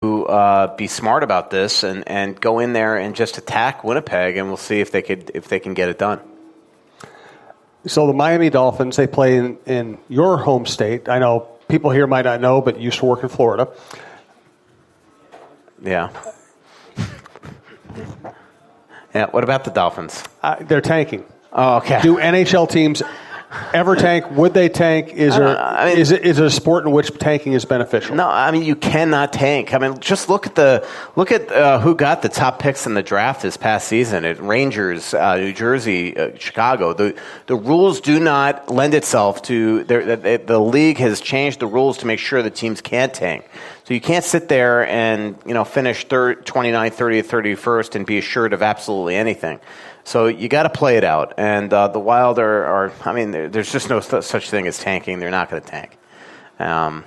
be smart about this and go in there and just attack Winnipeg, and we'll see if they can get it done. So the Miami Dolphins, they play in your home state. I know people here might not know, but you used to work in Florida. Yeah. Yeah. What about the Dolphins? They're tanking. Oh, okay. Do NHL teams ever tank? Would they tank? Is it a sport in which tanking is beneficial? No, I mean you cannot tank. I mean, just look at who got the top picks in the draft this past season. Rangers, New Jersey, Chicago. The rules do not lend itself to the league has changed the rules to make sure the teams can't tank. So you can't sit there and finish 29th, 30th, 31st and be assured of absolutely anything. So you got to play it out, and the Wild are. I mean, there's just no such thing as tanking. They're not going to tank. And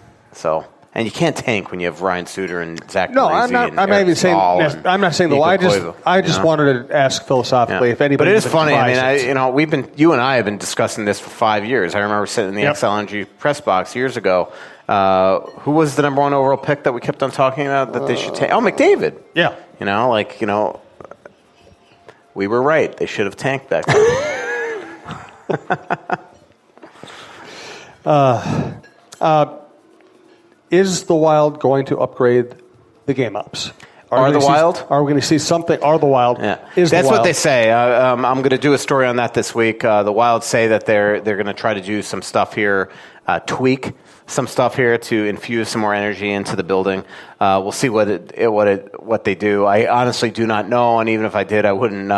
you can't tank when you have Ryan Suter and Zach. No, I'm not. I'm not even saying. I'm not saying the Wild. I just wanted to ask philosophically if anybody. But it is funny. I mean, you and I have been discussing this for 5 years. I remember sitting in the XL Energy press box years ago. Who was the number one overall pick that we kept on talking about that they should take? Oh, McDavid. Yeah. We were right. They should have tanked back then. Is the Wild going to upgrade the game ops? Are the Wild? Are we going to see something? Are the Wild? Yeah. That's what they say. I'm going to do a story on that this week. The Wild say that they're going to try to do some stuff here, tweak some stuff here to infuse some more energy into the building. We'll see what they do. I honestly do not know, and even if I did, I wouldn't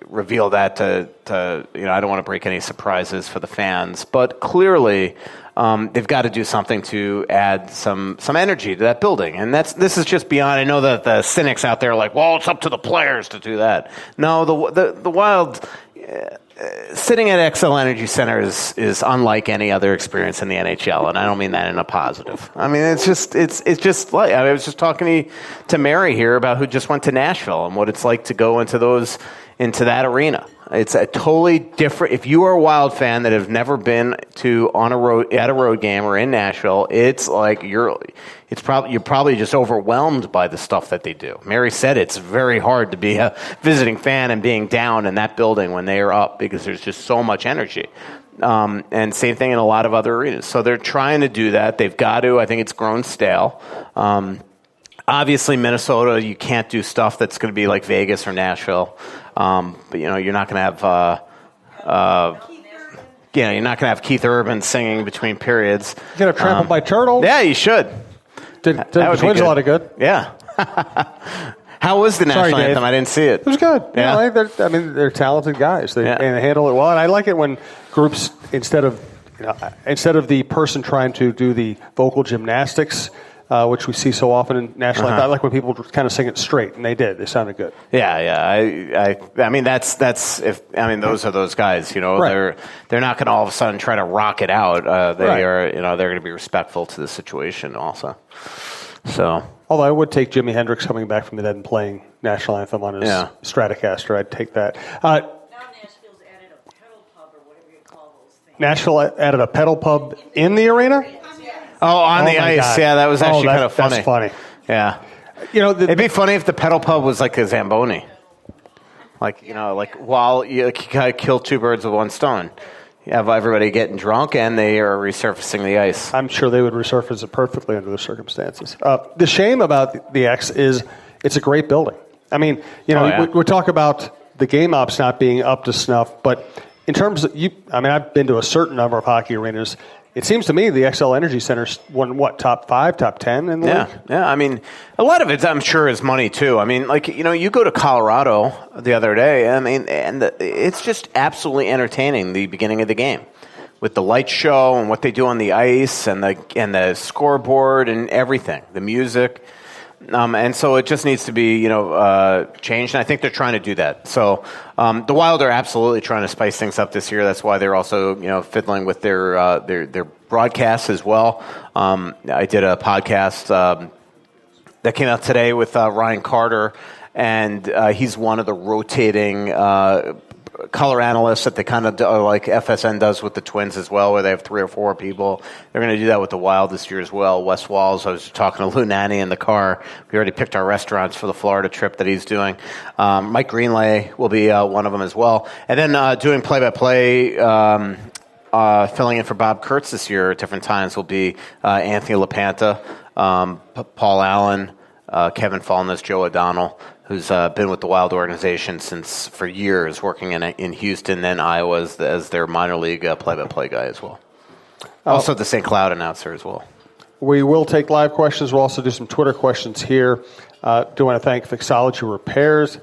reveal that to I don't want to break any surprises for the fans. But clearly, they've got to do something to add some energy to that building, and this is just beyond. I know that the cynics out there are like, well, it's up to the players to do that. No, the Wild. Sitting at XL Energy Center is unlike any other experience in the NHL, and I don't mean that in a positive. I mean, it's just like I was just talking to Mary here about who just went to Nashville and what it's like to go into that arena. It's a totally different. If you are a Wild fan that have never been at a road game or in Nashville, it's like you're probably just overwhelmed by the stuff that they do. Mary said it's very hard to be a visiting fan and being down in that building when they are up because there's just so much energy. And same thing in a lot of other arenas. So they're trying to do that. They've got to. I think it's grown stale. Obviously, Minnesota, you can't do stuff that's going to be like Vegas or Nashville. But you're not going to have. You're not going to have Keith Urban singing between periods. You're going to Trampled by Turtles? Yeah, you should. Did Twins a lot of good? Yeah. How was the national anthem? I didn't see it. It was good. Yeah. They're talented guys. And they handle it well. And I like it when groups, instead of the person trying to do the vocal gymnastics, which we see so often in national anthem, I like when people kind of sing it straight, and they did. They sounded good. Yeah. I mean, those are those guys. Right. They're not going to all of a sudden try to rock it out. They're going to be respectful to the situation also. So. Although I would take Jimi Hendrix coming back from the dead and playing national anthem on his Stratocaster. I'd take that. Now Nashville's added a pedal pub or whatever you call those things. Nashville added a pedal pub in the arena? Oh, on the ice. God. Yeah, that was actually kind of funny. That's funny. Yeah. It'd be funny if the pedal pub was like a Zamboni. While you kind of kill two birds with one stone. You have everybody getting drunk, and they are resurfacing the ice. I'm sure they would resurface it perfectly under the circumstances. The shame about the X is it's a great building. I mean, we talk about the game ops not being up to snuff, but in terms of I've been to a certain number of hockey arenas. It seems to me the XL Energy Center's won, top 5, top 10 in the league? Yeah. I mean, a lot of it, I'm sure, is money, too. I mean, you go to Colorado the other day, it's just absolutely entertaining, the beginning of the game, with the light show and what they do on the ice and the scoreboard and everything, the music. And so it just needs to be, changed, and I think they're trying to do that. So the Wild are absolutely trying to spice things up this year. That's why they're also, fiddling with their broadcasts as well. I did a podcast that came out today with Ryan Carter, and he's one of the rotating color analysts that they kind of do, like FSN does with the Twins as well, where they have 3 or 4 people. They're going to do that with the Wild this year as well. Wes Walls, I was talking to Lou Nanny in the car. We already picked our restaurants for the Florida trip that he's doing. Mike Greenlay will be one of them as well. And then doing play-by-play, filling in for Bob Kurtz this year at different times will be Anthony LaPanta, Paul Allen, Kevin Fallness, Joe O'Donnell, who's been with the Wild organization for years, working in Houston, then Iowa as their minor league play-by-play guy as well. Also the St. Cloud announcer as well. We will take live questions. We'll also do some Twitter questions here. Do want to thank Fixology Repairs,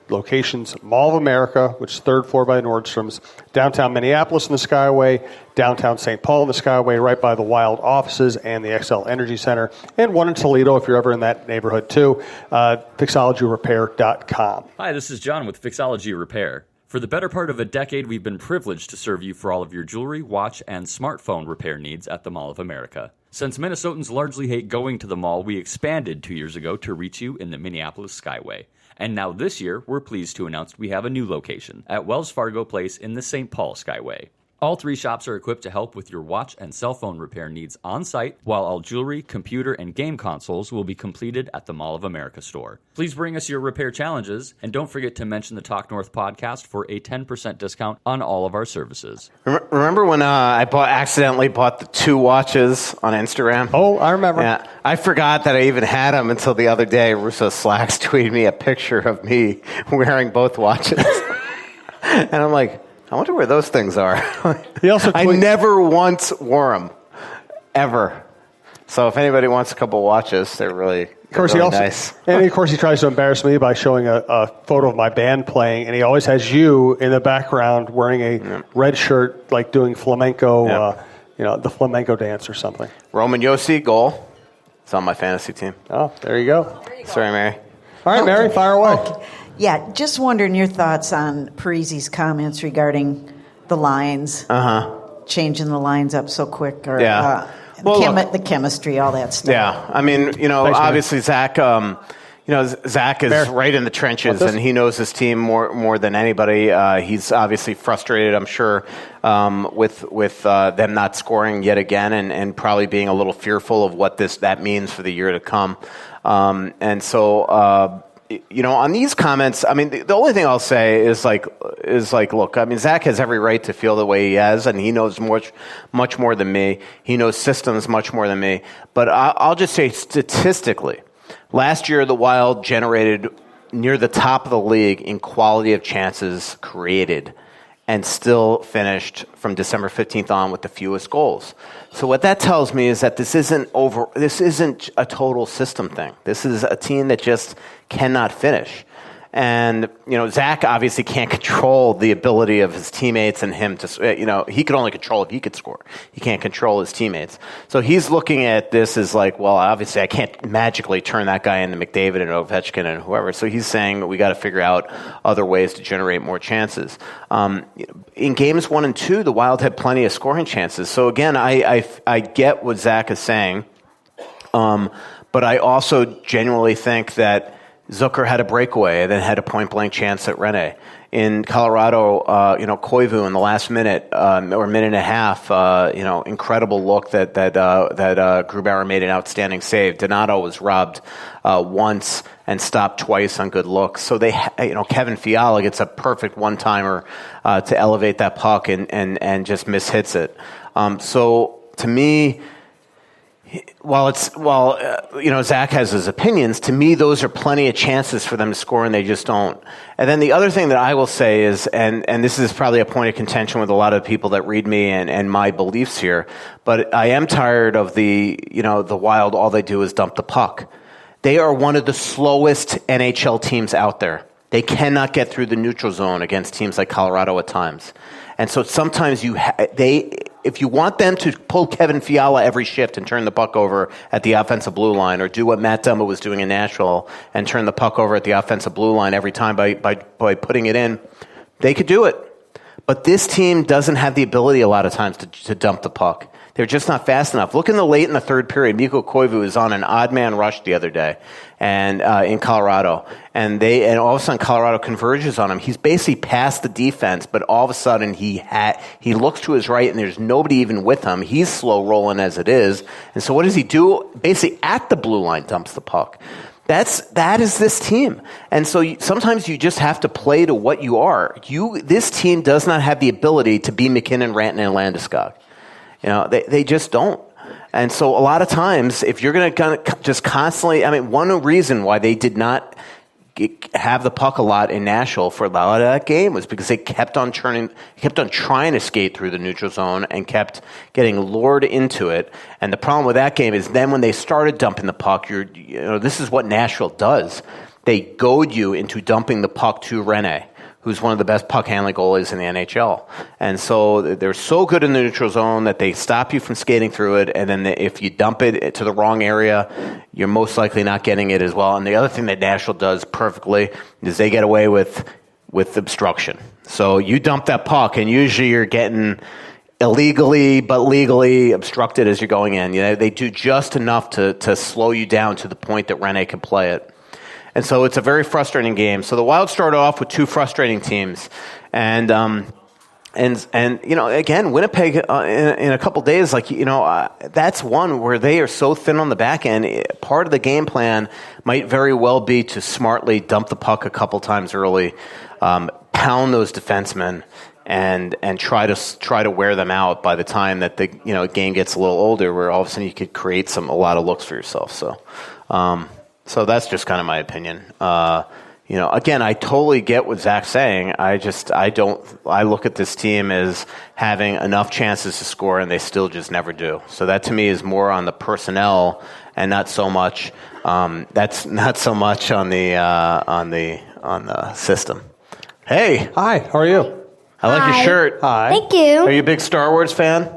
locations Mall of America, which is 3rd floor by Nordstrom's, downtown Minneapolis in the Skyway, downtown St. Paul in the Skyway, right by the Wild offices and the Xcel Energy Center, and one in Toledo if you're ever in that neighborhood too, fixologyrepair.com. Hi, this is John with Fixology Repair. For the better part of a decade, we've been privileged to serve you for all of your jewelry, watch, and smartphone repair needs at the Mall of America. Since Minnesotans largely hate going to the mall, we expanded 2 years ago to reach you in the Minneapolis Skyway. And now this year, we're pleased to announce we have a new location at Wells Fargo Place in the St. Paul Skyway. All 3 shops are equipped to help with your watch and cell phone repair needs on site, while all jewelry, computer, and game consoles will be completed at the Mall of America store. Please bring us your repair challenges, and don't forget to mention the Talk North podcast for a 10% discount on all of our services. Remember when I accidentally bought the 2 watches on Instagram? Oh, I remember. Yeah, I forgot that I even had them until the other day. Russo Slacks tweeted me a picture of me wearing both watches. And I'm like, I wonder where those things are. I never once wore them, ever. So if anybody wants a couple watches, they're really nice. And of course, he tries to embarrass me by showing a photo of my band playing, and he always has you in the background wearing a red shirt, like doing flamenco, the flamenco dance or something. Roman Yossi, goal. It's on my fantasy team. Oh, there you go. Sorry, Mary. All right, Mary, fire away. Okay. Yeah, just wondering your thoughts on Parisi's comments regarding the lines, changing the lines up so quick, or the chemistry, all that stuff. Yeah, I mean, obviously Zach, Zach is right in the trenches, and he knows his team more than anybody. He's obviously frustrated, I'm sure, with them not scoring yet again, and probably being a little fearful of what that means for the year to come. And so. On these comments, I mean, the only thing I'll say is like, look, I mean, Zach has every right to feel the way he has, and he knows much more than me. He knows systems much more than me. But I'll just say statistically, last year the Wild generated near the top of the league in quality of chances created, and still finished from December 15th on with the fewest goals. So what that tells me is that this isn't a total system thing. This is a team that just cannot finish. And, Zach obviously can't control the ability of his teammates and him to, he could only control if he could score. He can't control his teammates. So he's looking at this as like, well, obviously I can't magically turn that guy into McDavid and Ovechkin and whoever. So he's saying we got to figure out other ways to generate more chances. In games 1 and 2, the Wild had plenty of scoring chances. So again, I get what Zach is saying. But I also genuinely think that Zucker had a breakaway and then had a point-blank chance at Rene. In Colorado, Koivu in the last minute or minute and a half, incredible look that Grubauer made an outstanding save. Donato was robbed once and stopped twice on good looks. So Kevin Fiala gets a perfect one-timer to elevate that puck and just mishits it. So to me, while Zach has his opinions, to me those are plenty of chances for them to score, and they just don't. And then the other thing that I will say is, and this is probably a point of contention with a lot of people that read me and my beliefs here, but I am tired of the Wild. All they do is dump the puck. They are one of the slowest NHL teams out there. They cannot get through the neutral zone against teams like Colorado at times. And so sometimes if you want them to pull Kevin Fiala every shift and turn the puck over at the offensive blue line, or do what Matt Dumba was doing in Nashville and turn the puck over at the offensive blue line every time by putting it in, they could do it. But this team doesn't have the ability a lot of times to dump the puck. They're just not fast enough. Look in the late in the third period. Mikko Koivu was on an odd man rush the other day, and in Colorado, and all of a sudden Colorado converges on him. He's basically past the defense, but all of a sudden he looks to his right, and there's nobody even with him. He's slow rolling as it is, and so what does he do? Basically, at the blue line, dumps the puck. That is this team, and so sometimes you just have to play to what you are. This team does not have the ability to be McKinnon, Rantanen, and Landeskog. They just don't. And so a lot of times, if you're going to just constantly, one reason why they did not have the puck a lot in Nashville for a lot of that game was because they kept on trying to skate through the neutral zone and kept getting lured into it. And the problem with that game is then when they started dumping the puck, this is what Nashville does. They goad you into dumping the puck to Rene, who's one of the best puck-handling goalies in the NHL. And so they're so good in the neutral zone that they stop you from skating through it, and then if you dump it to the wrong area, you're most likely not getting it as well. And the other thing that Nashville does perfectly is they get away with obstruction. So you dump that puck, and usually you're getting illegally but legally obstructed as you're going in. They do just enough to slow you down to the point that Rene can play it. And so it's a very frustrating game. So the Wild start off with two frustrating teams. And again, Winnipeg in a couple days, that's one where they are so thin on the back end. Part of the game plan might very well be to smartly dump the puck a couple times early, pound those defensemen, and try to wear them out by the time that the game gets a little older, where all of a sudden you could create a lot of looks for yourself. So that's just kind of my opinion. Again, I totally get what Zach's saying. I look at this team as having enough chances to score, and they still just never do. So that to me is more on the personnel, and not so much. That's not so much on the system. Hey, hi. How are you? I like your shirt. Hi. Thank you. Are you a big Star Wars fan?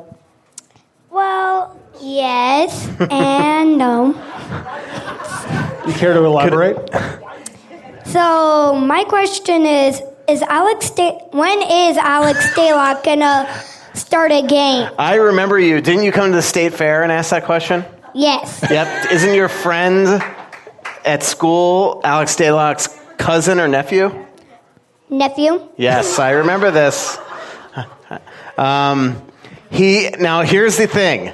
Well, yes and no. You care to elaborate? So my question is when is Alex Stalock gonna start a game? I remember you. Didn't you come to the state fair and ask that question? Yes. Yep. Isn't your friend at school Alex Stalock's cousin or nephew? Nephew? Yes, I remember this. Now here's the thing.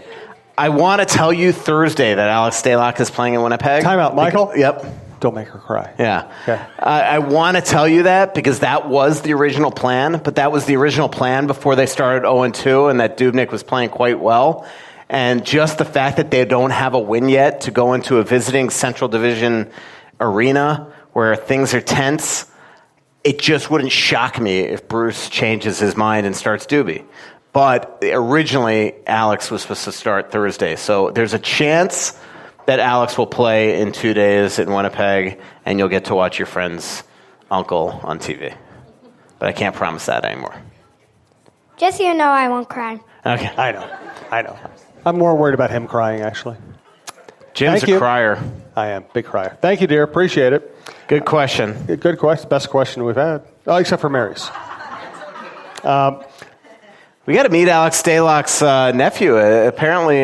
I want to tell you Thursday that Alex Stalock is playing in Winnipeg. Time out, Michael. Yep. Don't make her cry. Yeah. Okay. I want to tell you that because that was the original plan, but that was the original plan before they started 0-2 and that Dubnyk was playing quite well. And just the fact that they don't have a win yet to go into a visiting Central Division arena where things are tense, it just wouldn't shock me if Bruce changes his mind and starts Doobie. But originally, Alex was supposed to start Thursday. So there's a chance that Alex will play in 2 days in Winnipeg, and you'll get to watch your friend's uncle on TV. But I can't promise that anymore. Just so you know, I won't cry. Okay. I know. I'm more worried about him crying, actually. Jim's a crier. I am. Big crier. Thank you, dear. Appreciate it. Good question. Good question. Best question we've had. Oh, except for Mary's. We got to meet Alex Stalock's nephew. Apparently,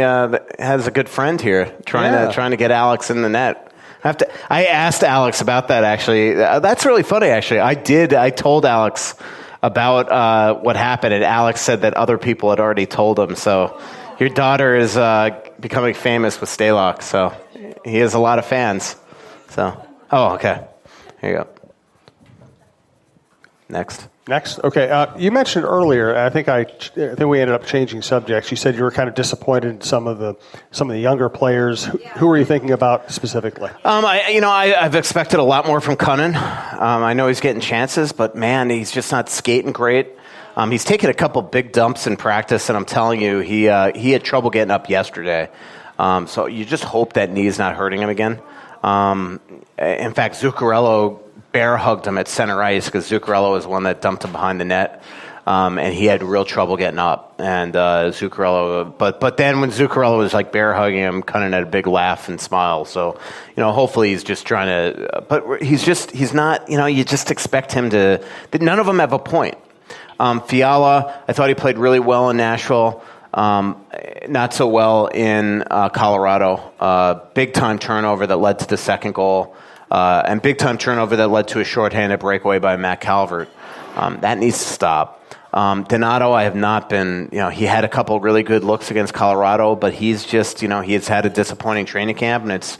has a good friend here trying to get Alex in the net. I asked Alex about that. Actually, that's really funny. Actually, I told Alex about what happened, and Alex said that other people had already told him. So, your daughter is becoming famous with Stalock. So, he has a lot of fans. So, okay. Here you go. Next. Okay. You mentioned earlier. I think we ended up changing subjects. You said you were kind of disappointed in some of the younger players. Who were you thinking about specifically? I've expected a lot more from Cunnin. I know he's getting chances, but man, he's just not skating great. He's taken a couple big dumps in practice, and I'm telling you, he had trouble getting up yesterday. So you just hope that knee's not hurting him again. In fact, Zuccarello bear hugged him at center ice because Zuccarello was the one that dumped him behind the net, and he had real trouble getting up. And Zuccarello, but then when Zuccarello was like bear hugging him, Cunnin had a big laugh and smile. So hopefully he's just trying to. But he's not. You just expect him to. None of them have a point. Fiala, I thought he played really well in Nashville. Not so well in Colorado. Big-time turnover that led to the second goal, and big-time turnover that led to a shorthanded breakaway by Matt Calvert. That needs to stop. Donato, I have not been, he had a couple really good looks against Colorado, but he's just, he has had a disappointing training camp, and it's